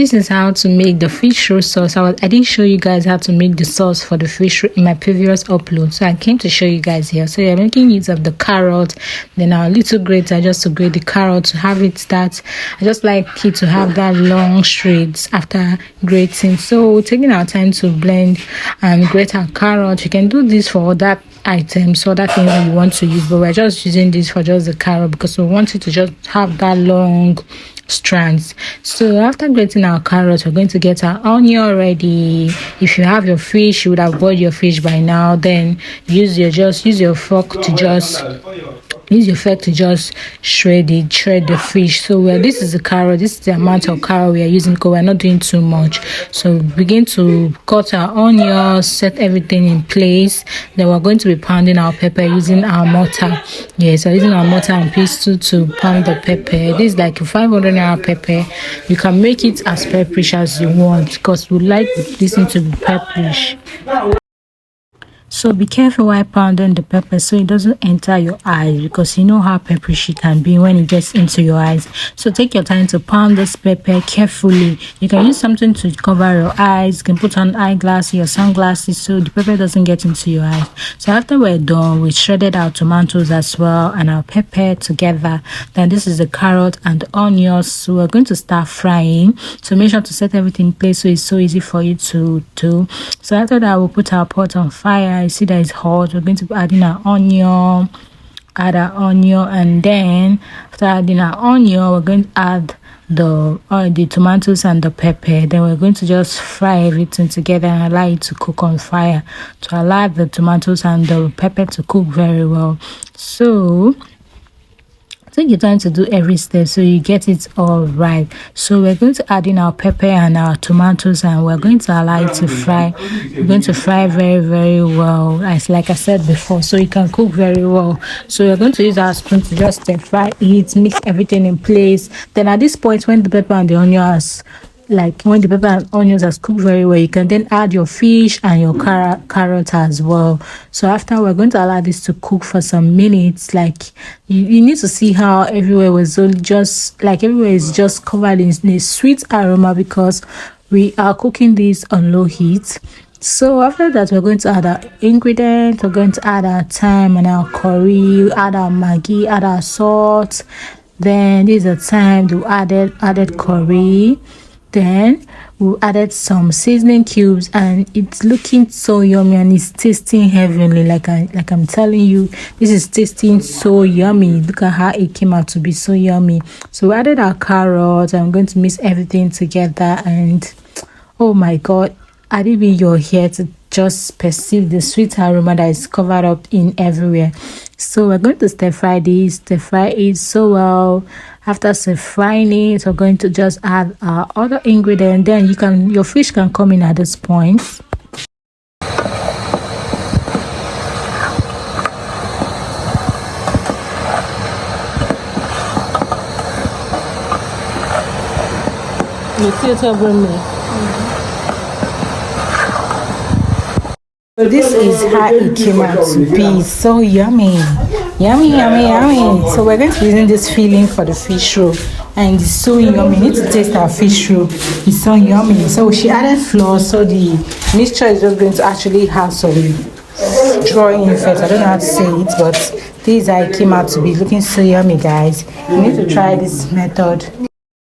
This is how to make the fish roll sauce. I didn't show you guys how to make the sauce for the fish roll in my previous upload, so I came to show you guys here. So you're making use of the carrot, then our little grater just to grate the carrot to have it that I just like it to have that long shreds after grating. So we're taking our time to blend and grate our carrot. You can do this for that items, other things that you want to use, but we're just using this for just the carrot because we want it to just have that long strands. So after grating our carrots, we're going to get our onion ready. If you have your fish, you would have boiled your fish by now. Then use your fork to just shred the fish. So this is the carrot. This is the amount of carrot we are using because we're not doing too much. So begin to cut our onions, set everything in place. Then we're going to be pounding our pepper using our mortar. Yes, so using our mortar and pestle to pound the pepper. This is like a 500 naira pepper. You can make it as pepperish as you want because we like this thing to be pepperish. So be careful while pounding the pepper so it doesn't enter your eyes, because you know how pepperish it can be when it gets into your eyes. So take your time to pound this pepper carefully. You can use something to cover your eyes. You can put on eyeglasses or sunglasses so the pepper doesn't get into your eyes. So after we're done, we shredded our tomatoes as well and our pepper together. Then this is the carrot and the onions. So we're going to start frying. So make sure to set everything in place so it's so easy for you to do. So after that, we'll put our pot on fire. You see that it's hot. We're going to be adding our onion, and then after adding our onion, we're going to add the tomatoes and the pepper. Then we're going to just fry everything together and allow it to cook on fire to allow the tomatoes and the pepper to cook very well. So take your time to do every step so you get it all right. So we're going to add in our pepper and our tomatoes and we're going to allow it to fry. We're going to fry very, very well, as like I said before, so it can cook very well. So we're going to use our spoon to just fry it, mix everything in place. Then at this point, when the pepper and the onions has cooked very well, you can then add your fish and your carrot as well. So after, we're going to allow this to cook for some minutes. Like you need to see how everywhere is just covered in a sweet aroma because we are cooking this on low heat. So after that, we're going to add our ingredients. We're going to add our thyme and our curry, add our maggi, add our salt. Then this is the time to added curry. Then we added some seasoning cubes and it's looking so yummy and it's tasting heavenly. Like I'm telling you, this is tasting so yummy. Look at how it came out to be so yummy. So we added our carrots. I'm going to mix everything together and oh my god, I didn't you're here to just perceive the sweet aroma that is covered up in everywhere. So we're going to stir fry it so well. After stir frying it, we're going to just add our other ingredient. Then your fish can come in at this point. You see it over me. So this is how it came out to be. So yummy. So we're going to be using this filling for the fish roll and it's so yummy. You need to taste our fish roll. It's so yummy. So she added flour, so the mixture is just going to actually have some drawing effect. I don't know how to say it, but this is how it came out to be. Looking so yummy, guys. You need to try this method.